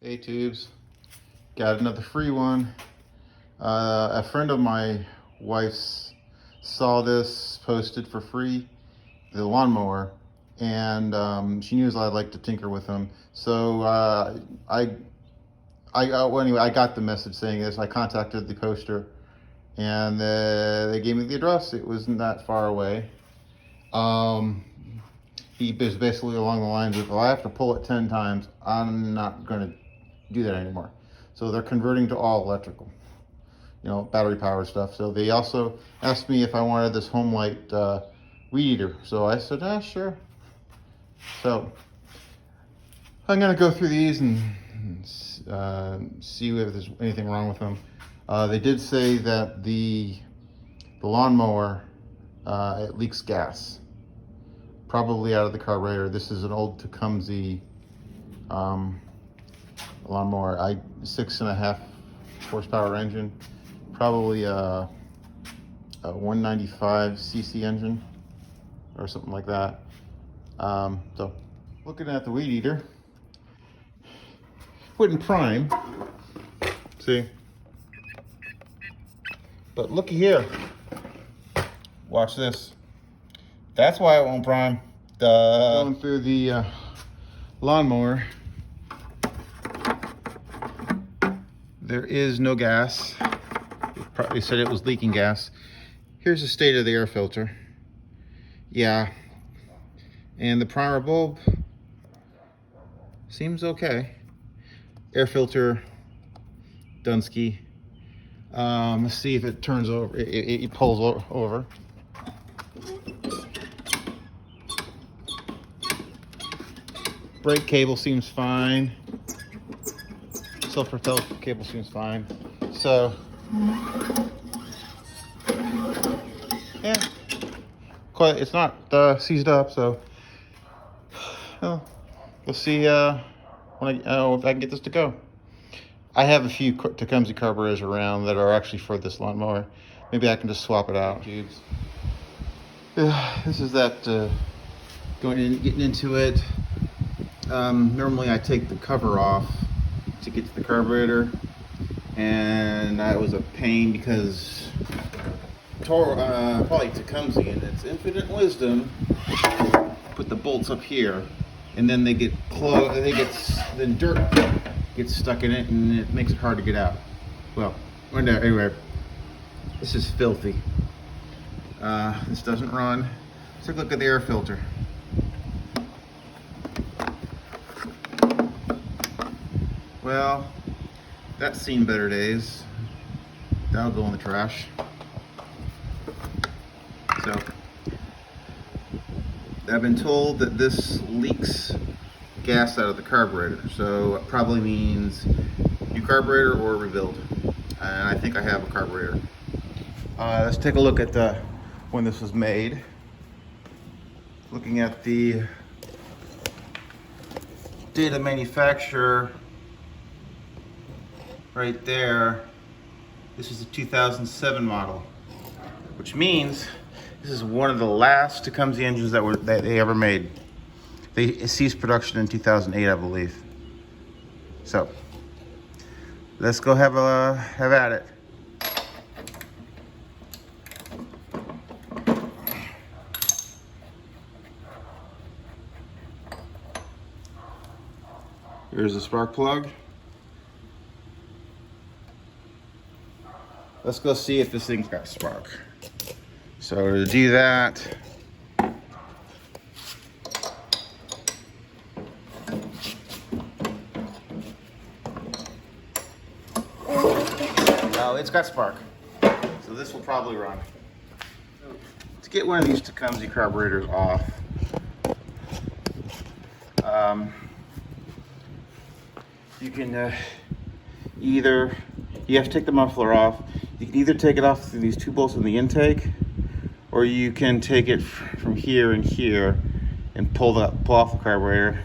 A-tubes. Got another free one. A friend of my wife's saw this posted for free, the lawnmower, and she knew I'd like to tinker with them. So well, anyway, I got the message saying this. I contacted the poster, and they gave me the address. It wasn't that far away. He was basically along the lines of, if I have to pull it 10 times, I'm not going to do that anymore. So they're converting to all electrical, you know, battery powered stuff. So they also asked me if I wanted this home light weed eater. So I said, sure. So I'm going to go through these and see if there's anything wrong with them. They did say that the lawnmower, it leaks gas, probably out of the carburetor. This is an old Tecumseh lawnmower, 6.5 horsepower engine, probably a 195 cc engine or something like that. So looking at the weed eater, wouldn't prime, see, but looky here, watch this. That's why it won't prime. Going through the lawnmower, there is no gas. They said it was leaking gas. Here's the state of the air filter. Yeah, and the primer bulb seems okay. Air filter, Dunsky. Let's see if it turns over. It pulls over. Brake cable seems fine. Self-propelled cable seems fine. So, yeah, it's not seized up. So, we'll see when if I can get this to go. I have a few Tecumseh carburetors around that are actually for this lawnmower. Maybe I can just swap it out. Tubes. This is that getting into it. Normally I take the cover off to get to the carburetor, and that was a pain because Toro, probably Tecumseh in its infinite wisdom, put the bolts up here, and then they get closed. Then dirt gets stuck in it, and it makes it hard to get out. Well, anyway, this is filthy. This doesn't run. Let's take a look at the air filter. Well, that's seen better days. That'll go in the trash. So, I've been told that this leaks gas out of the carburetor. So it probably means new carburetor or rebuild. And I think I have a carburetor. Let's take a look at when this was made. Looking at the date of manufacturer right there, this is a 2007 model, which means this is one of the last Tecumseh engines that they ever made. They ceased production in 2008, I believe. So let's go have at it. Here's the spark plug. Let's go see if this thing's got spark. So to do that, oh, it's got spark. So this will probably run. To get one of these Tecumseh carburetors off, you can you have to take the muffler off. You can either take it off through these two bolts in the intake, or you can take it from here and here and pull off the carburetor.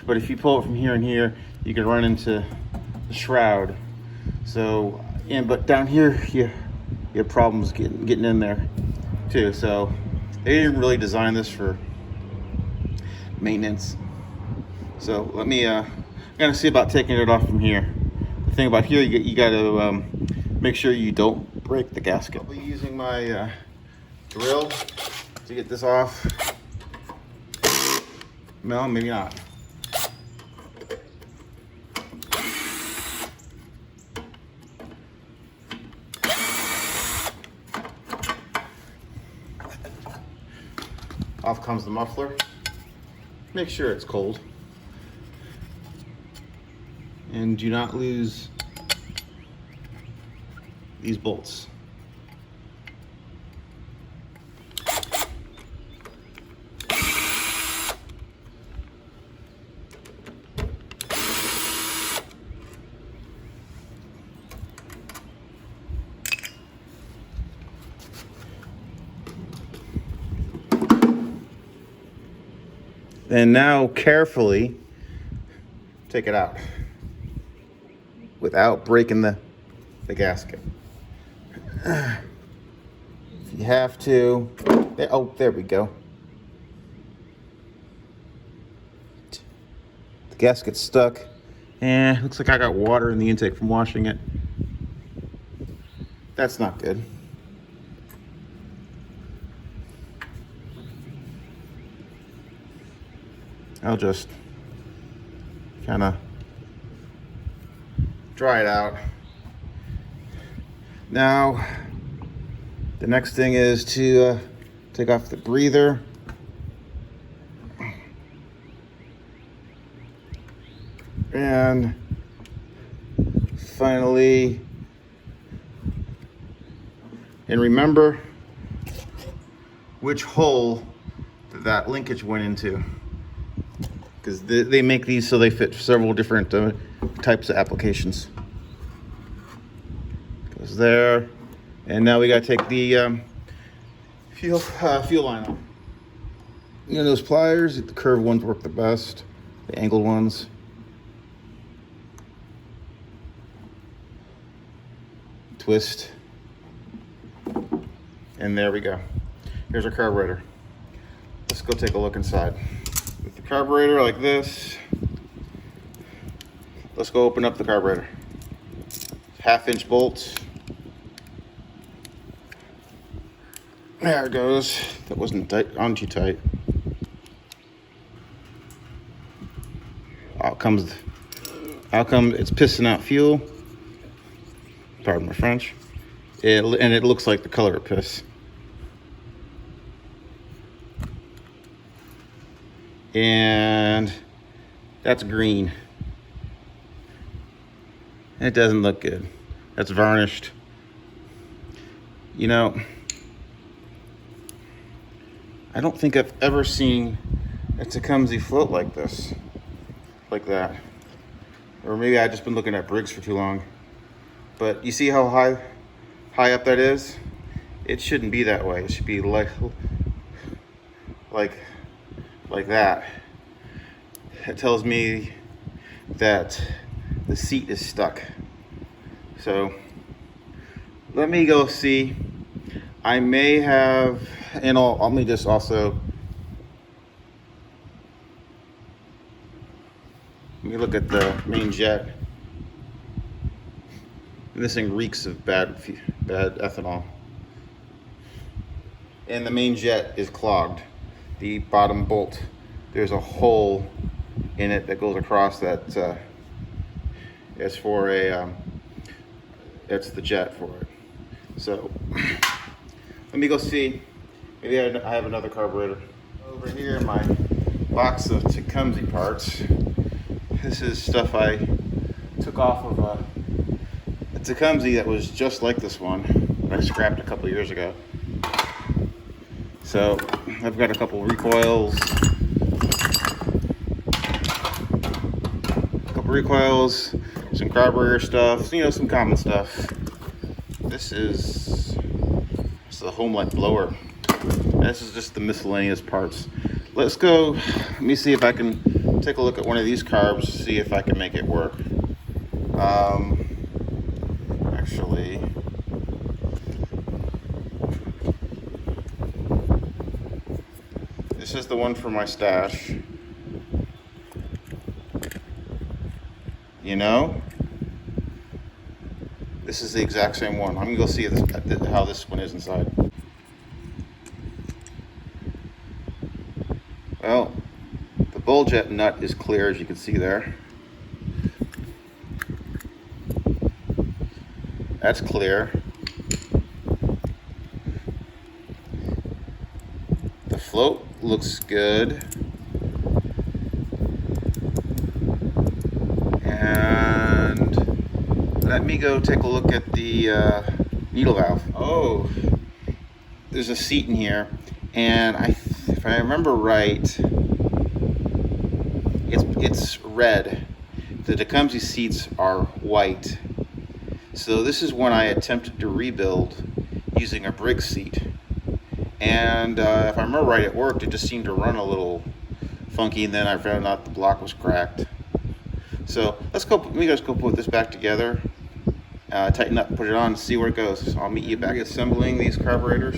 But if you pull it from here and here, you can run into the shroud. So, but down here you have problems getting in there too. So they didn't really design this for maintenance. So let me gonna see about taking it off from here. The thing about here, you gotta make sure you don't break the gasket. I'll be using my drill to get this off. No, maybe not. Off comes the muffler. Make sure it's cold. And do not lose these bolts. And now carefully take it out without breaking the gasket. If you have to, there we go. The gasket's stuck. Looks like I got water in the intake from washing it. That's not good. I'll just kind of dry it out. Now, the next thing is to take off the breather. And finally, and remember which hole that linkage went into. Because they make these so they fit several different types of applications. Goes there, and now we got to take the fuel line off. You know those pliers, the curved ones work the best, the angled ones. Twist, and there we go. Here's our carburetor. Let's go take a look inside. With the carburetor like this, let's go open up the carburetor. 1/2-inch bolts. There it goes. That wasn't tight, on too tight. Out comes it's pissing out fuel. Pardon my French. And it looks like the color of piss. And that's green. It doesn't look good. That's varnished. You know, I don't think I've ever seen a Tecumseh float like this, like that. Or maybe I've just been looking at Briggs for too long. But you see how high up that is? It shouldn't be that way. It should be like that. It tells me that the seat is stuck. So let me go see. I may have, and let me just also, let me look at the main jet. And this thing reeks of bad ethanol. And the main jet is clogged. The bottom bolt, there's a hole in it that goes across that. It's for a, it's the jet for it. So let me go see. Maybe I have another carburetor. Over here in my box of Tecumseh parts. This is stuff I took off of a Tecumseh that was just like this one that I scrapped a couple years ago. So I've got a couple recoils, some carburetor stuff, you know, some common stuff. This is the Home-like blower. This is just the miscellaneous parts. Let's go. Let me see if I can take a look at one of these carbs, see if I can make it work. Actually, this is the one for my stash. you know, this is the exact same one. I'm gonna go see how this one is inside. Well, the bowl jet nut is clear, as you can see there. That's clear. The float looks good. And let me go take a look at the needle valve. Oh, there's a seat in here, and if I remember right, it's red. The Tecumseh seats are white. So this is one I attempted to rebuild using a Briggs seat. And if I remember right, it worked. It just seemed to run a little funky, and then I found out the block was cracked. So let me just go put this back together, tighten up, put it on, see where it goes. I'll meet you back assembling these carburetors,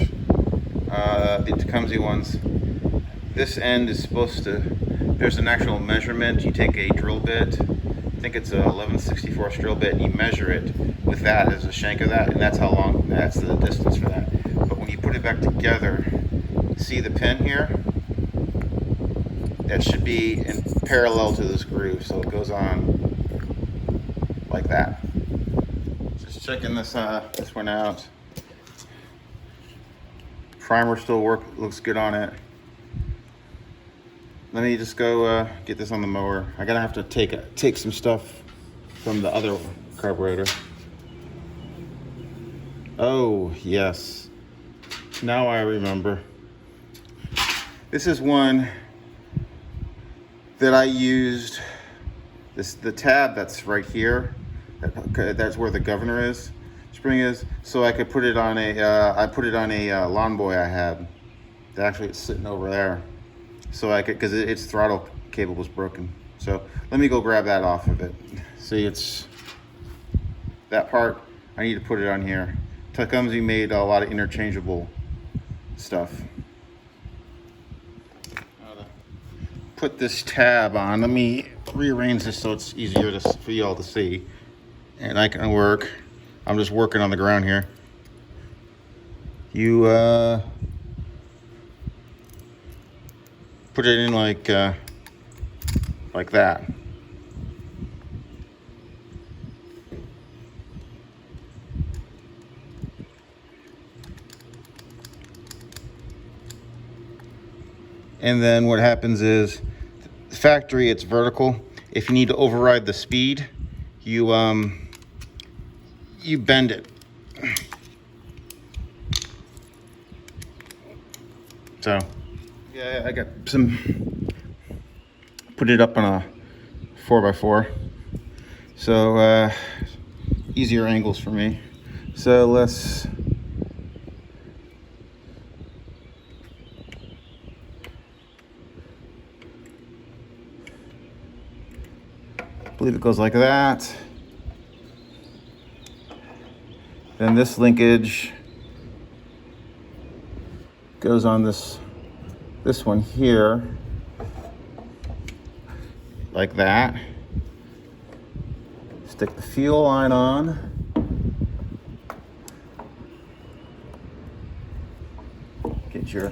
the Tecumseh ones. This end is supposed to, there's an actual measurement. You take a drill bit, I think it's a 11/64 drill bit, and you measure it with that as a shank of that, and that's how long, that's the distance for that. But when you put it back together, see the pin here? That should be in parallel to this groove, so it goes on like that. Just checking this one out. Primer still looks good on it. Let me just go get this on the mower. I'm gonna have to take some stuff from the other carburetor. Oh yes, now I remember. This is one that I used. The tab that's right here, that's where the governor spring is. So I could put it on I put it on a lawn boy I had. Actually, it's sitting over there. So I could, because its throttle cable was broken. So let me go grab that off of it. See, it's that part. I need to put it on here. Tecumseh made a lot of interchangeable stuff. Put this tab on. Let me rearrange this so it's easier for you all to see. And I can work. I'm just working on the ground here. You put it in like that. And then what happens is, the factory, it's vertical. If you need to override the speed, you bend it. So yeah, I got put it up on a 4x4, so easier angles for me. So let's believe it goes like that. Then this linkage goes on this one here, like that. Stick the fuel line on. Get your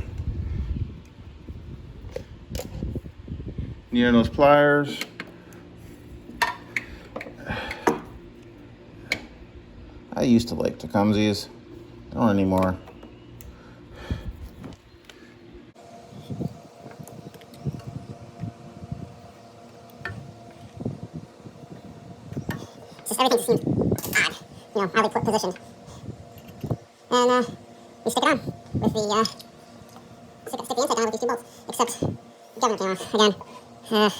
near nose pliers. I used to like Tecumsehs, I don't anymore. Just everything just seems odd, oddly positioned. And we stick it on with the stick the inside on with these two bolts. Except the governor came off again.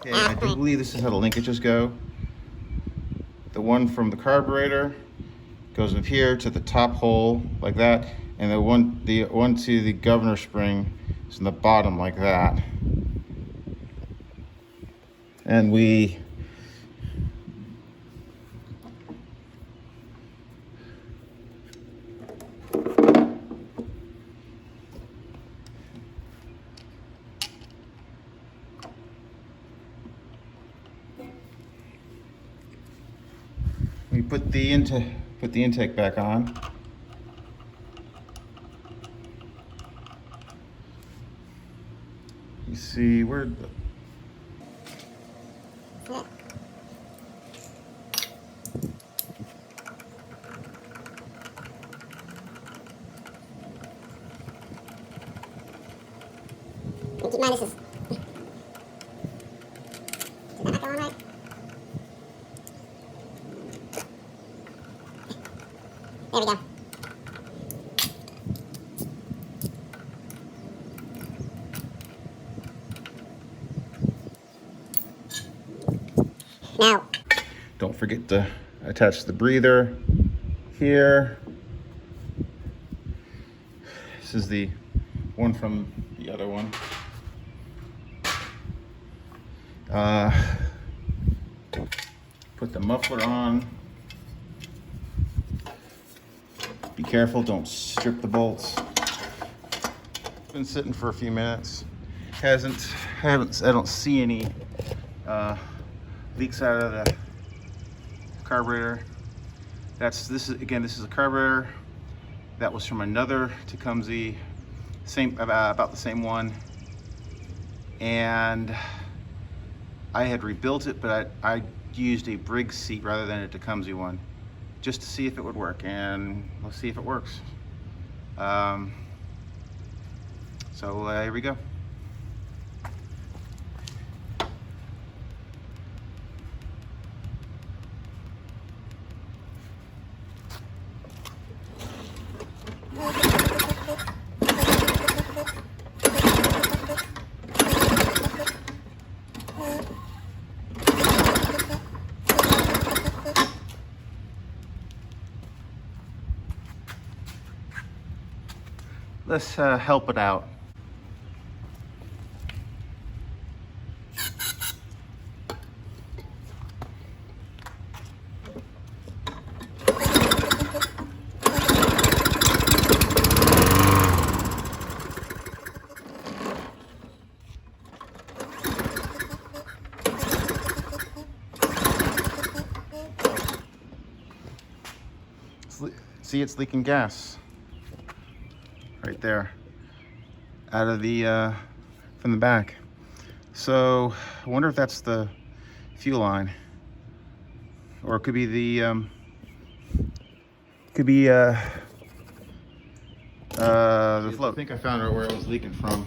Okay, I do believe this is how the linkages go. The one from the carburetor goes up here to the top hole like that, and the one to the governor spring is in the bottom like that. And we We put the intake back on. You see where the Yeah. Keep in mind this is. Did that not go on right? There we go. Now. Don't forget to attach the breather here. This is the one from the other one. Put the muffler on. Be careful, don't strip the bolts. Been sitting for a few minutes. I don't see any leaks out of the carburetor. This is a carburetor that was from another Tecumseh, about the same one, and I had rebuilt it, but I used a Briggs Seat rather than a Tecumseh one, just to see if it would work, and let's see if it works. So here we go. Let's help it out. See, it's leaking gas right there out of the from the back. So I wonder if that's the fuel line, or it could be the float. I think I found out where it was leaking from.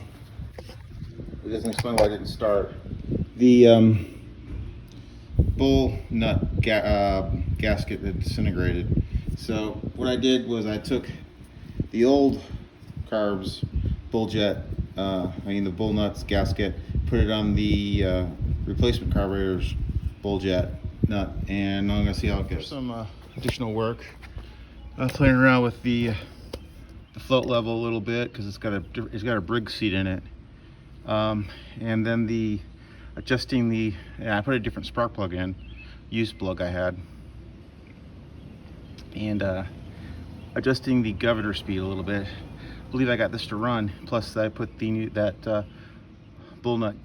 It doesn't explain why it didn't start. The bull nut gasket had disintegrated. So what I did was I took the old carbs bull jet, the bull nuts gasket, put it on the replacement carburetor's bull jet nut, and I'm gonna see how it goes. Some additional work. Playing around with the float level a little bit because it's got a Briggs seat in it, and then I put a different spark plug in, used plug I had, and adjusting the governor speed a little bit. I believe I got this to run, plus I put that bull nut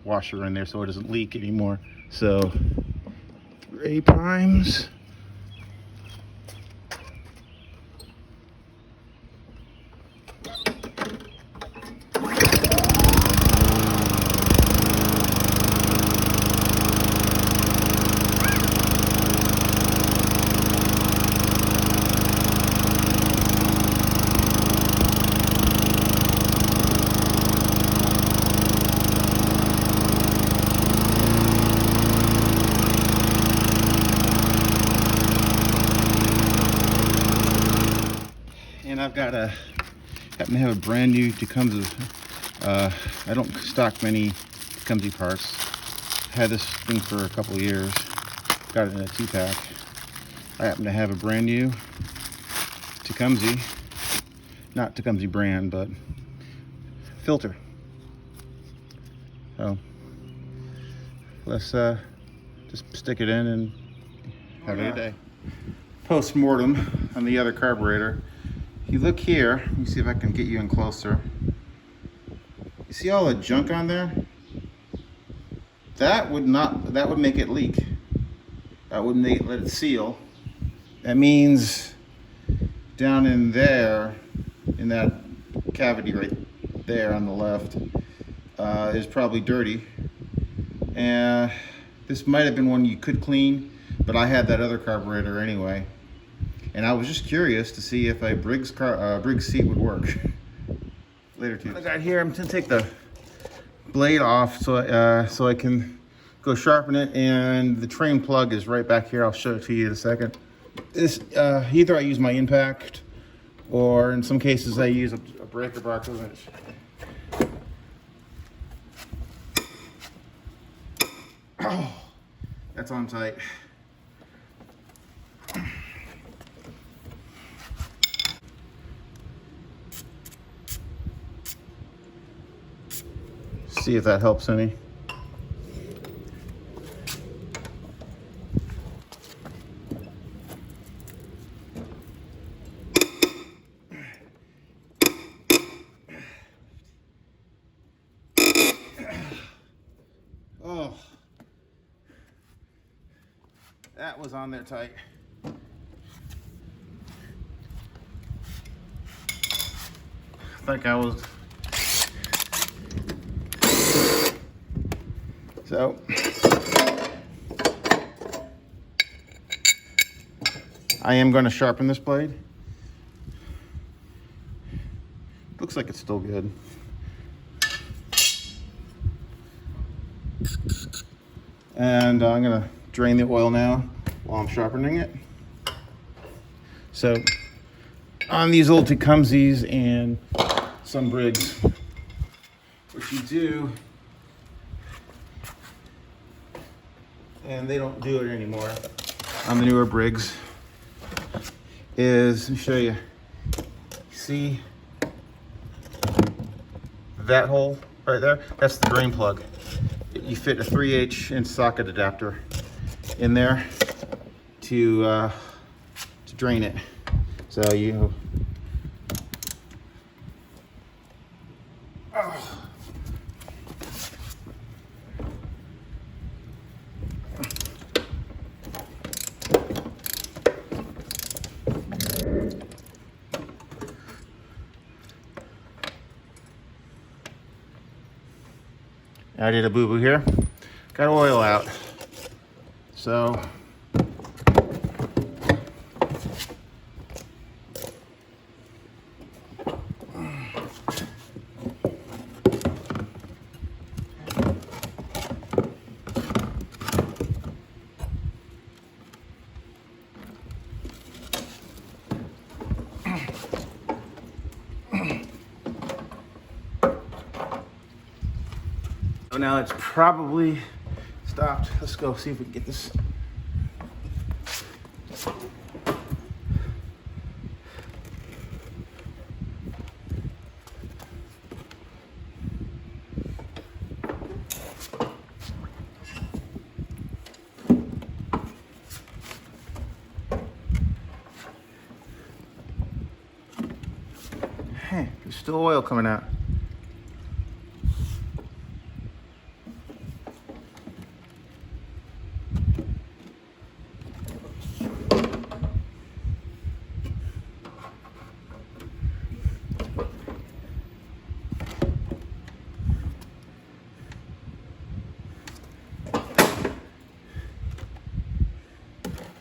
washer in there so it doesn't leak anymore. So ray primes. And I've got happen to have a brand new Tecumseh. I don't stock many Tecumseh parts. Had this thing for a couple of years. Got it in a 2-pack. I happen to have a brand new Tecumseh, not Tecumseh brand, but filter. So let's just stick it in and have a good day. Post-mortem on the other carburetor. You look here, let me see if I can get you in closer. You see all the junk on there? That would make it leak. That would let it seal, that means down in there, in that cavity right there on the left, is probably dirty. And this might have been one you could clean, but I had that other carburetor anyway. And I was just curious to see if a Briggs seat would work. Later too. I got here, I'm gonna take the blade off so I can go sharpen it, and the train plug is right back here. I'll show it to you in a second. This either I use my impact, or in some cases I use a breaker box. Oh, that's on tight. See if that helps any. Oh, that was on there tight. I think I was. So, I am going to sharpen this blade. Looks like it's still good. And I'm going to drain the oil now while I'm sharpening it. So, on these old Tecumsehs and some Briggs, what you do, and they don't do it anymore on the newer Briggs, is, let me show you, see that hole right there? That's the drain plug. You fit a 3/8 inch socket adapter in there to drain it. So you, I did a boo-boo here. Got oil out. So now it's probably stopped. Let's go see if we can get this. Hey, there's still oil coming out.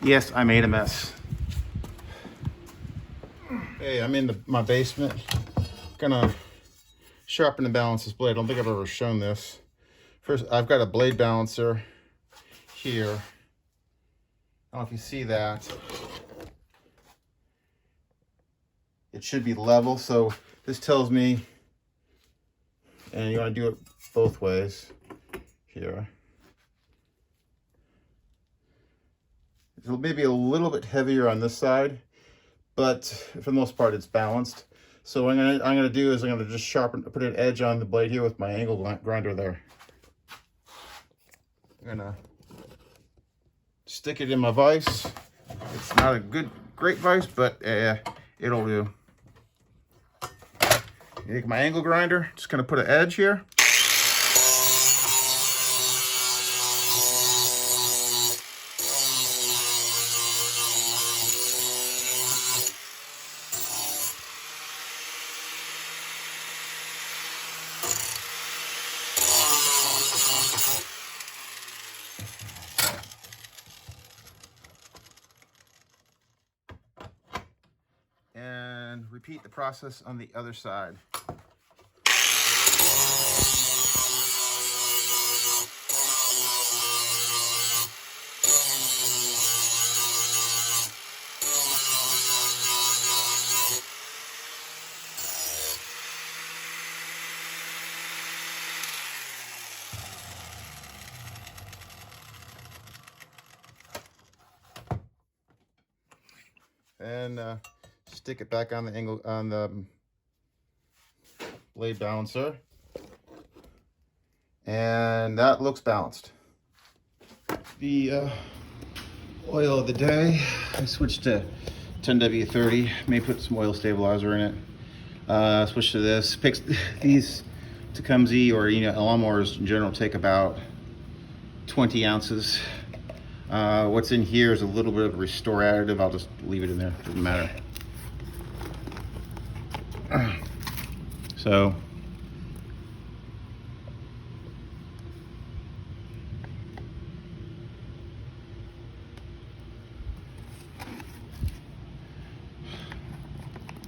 Yes, I made a mess. Hey, I'm in my basement. Gonna sharpen and balance this blade. I don't think I've ever shown this. First, I've got a blade balancer here. I don't know if you see that. It should be level, so this tells me, and you want to do it both ways here. It's maybe a little bit heavier on this side, but for the most part it's balanced. So what I'm gonna do is I'm gonna just put an edge on the blade here with my angle grinder there. I'm gonna stick it in my vise. It's not a great vise, but it'll do. Take my angle grinder, just gonna put an edge here. repeat the process on the other side. And stick it back on the angle on the blade balancer, and that looks balanced. The oil of the day, I switched to 10W30. May put some oil stabilizer in it. Switch to this. These Tecumseh or lawnmowers in general take about 20 ounces. What's in here is a little bit of a restore additive. I'll just leave it in there, doesn't matter. So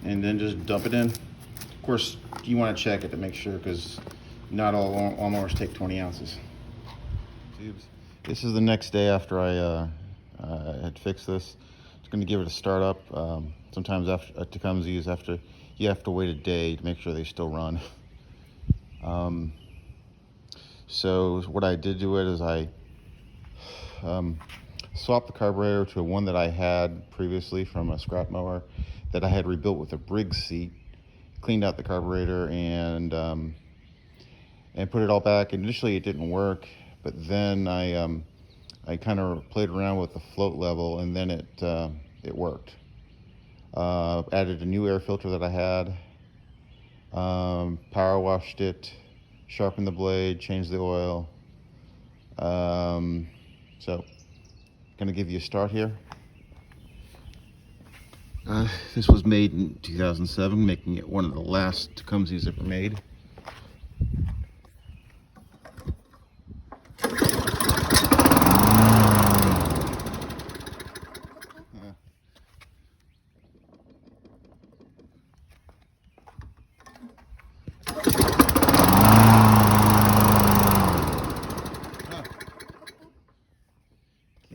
and then just dump it in. Of course, you want to check it to make sure, because not all lawnmowers take 20 ounces. This is the next day after I had fixed this. It's going to give it a start up. Sometimes after Tecumseh's, you have to wait a day to make sure they still run. So what I did to it is I swapped the carburetor to one that I had previously from a scrap mower that I had rebuilt with a Briggs seat. Cleaned out the carburetor and put it all back. Initially, it didn't work. But then I kind of played around with the float level, and then it worked. Added a new air filter that I had, power washed it, sharpened the blade, changed the oil. So, gonna give you a start here. This was made in 2007, making it one of the last Tecumsehs ever made.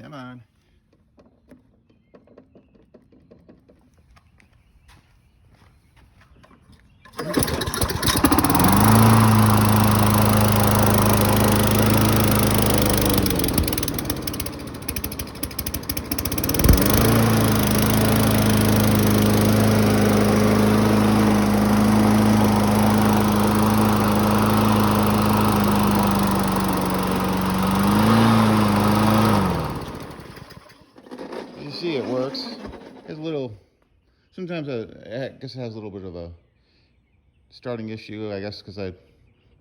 Come on. You see, it works. It's a little, sometimes I guess it has a little bit of a starting issue, I guess, because I've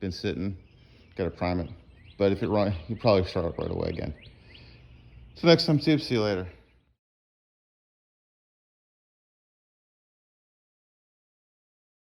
been sitting, got to prime it. But if it runs, you probably start up right away again. So next time, see you later.